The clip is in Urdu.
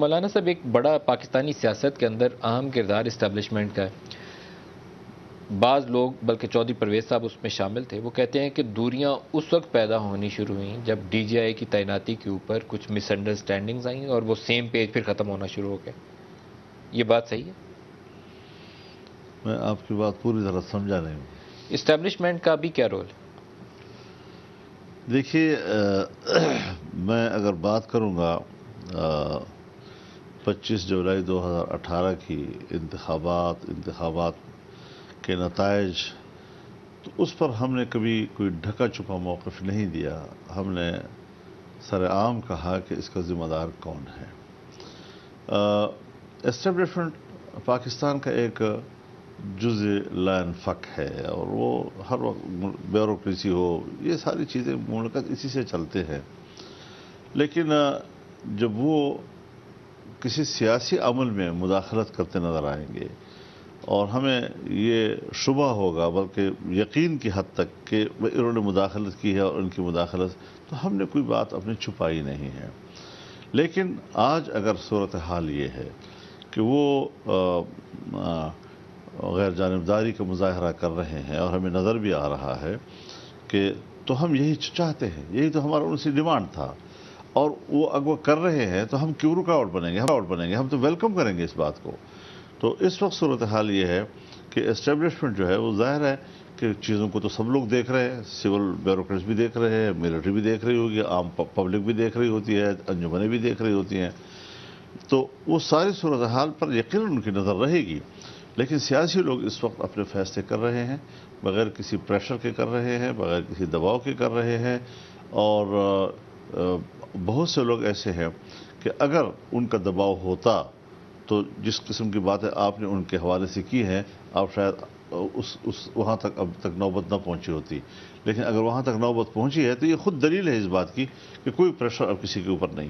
مولانا صاحب، ایک بڑا پاکستانی سیاست کے اندر اہم کردار اسٹیبلشمنٹ کا ہے۔ بعض لوگ، بلکہ چودھری پرویز صاحب اس میں شامل تھے، وہ کہتے ہیں کہ دوریاں اس وقت پیدا ہونی شروع ہوئیں جب ڈی جی آئی کی تعیناتی کے اوپر کچھ مس انڈرسٹینڈنگز آئیں اور وہ سیم پیج پھر ختم ہونا شروع ہو گئے۔ یہ بات صحیح ہے؟ میں آپ کی بات پوری طرح سمجھا نہیں ہوں۔ اسٹیبلشمنٹ کا بھی کیا رول ہے؟ دیکھیے، میں اگر بات کروں گا 25 جولائی 2018 کی انتخابات کے نتائج، تو اس پر ہم نے کبھی کوئی ڈھکا چھپا موقف نہیں دیا۔ ہم نے سر عام کہا کہ اس کا ذمہ دار کون ہے۔ اسٹیبلشمنٹ پاکستان کا ایک جزء لائن فک ہے، اور وہ ہر وقت بیوروکریسی ہو، یہ ساری چیزیں مملکت اسی سے چلتے ہیں۔ لیکن جب وہ کسی سیاسی عمل میں مداخلت کرتے نظر آئیں گے اور ہمیں یہ شبہ ہوگا، بلکہ یقین کی حد تک کہ انہوں نے مداخلت کی ہے اور ان کی مداخلت، تو ہم نے کوئی بات اپنی چھپائی نہیں ہے۔ لیکن آج اگر صورتحال یہ ہے کہ وہ غیر جانبداری کا مظاہرہ کر رہے ہیں اور ہمیں نظر بھی آ رہا ہے کہ تو ہم یہی چاہتے ہیں، یہی تو ہمارا ان سے ڈیمانڈ تھا، اور وہ اگر وہ کر رہے ہیں تو ہم کیوں رکاوٹ بنیں گے؟ ہم تو ویلکم کریں گے اس بات کو۔ تو اس وقت صورتحال یہ ہے کہ اسٹیبلشمنٹ جو ہے وہ ظاہر ہے کہ چیزوں کو تو سب لوگ دیکھ رہے ہیں، سول بیوروکریٹس بھی دیکھ رہے ہیں، ملٹری بھی دیکھ رہی ہوگی، عام پبلک بھی دیکھ رہی ہوتی ہے، انجمنیں بھی دیکھ رہی ہوتی ہیں۔ تو وہ ساری صورتحال پر یقیناً ان کی نظر رہے گی، لیکن سیاسی لوگ اس وقت اپنے فیصلے کر رہے ہیں، بغیر کسی پریشر کے کر رہے ہیں، بغیر کسی دباؤ کے کر رہے ہیں۔ اور بہت سے لوگ ایسے ہیں کہ اگر ان کا دباؤ ہوتا تو جس قسم کی باتیں آپ نے ان کے حوالے سے کی ہیں، آپ شاید وہاں تک اب تک نوبت نہ پہنچی ہوتی۔ لیکن اگر وہاں تک نوبت پہنچی ہے تو یہ خود دلیل ہے اس بات کی کہ کوئی پریشر اب کسی کے اوپر نہیں ہے۔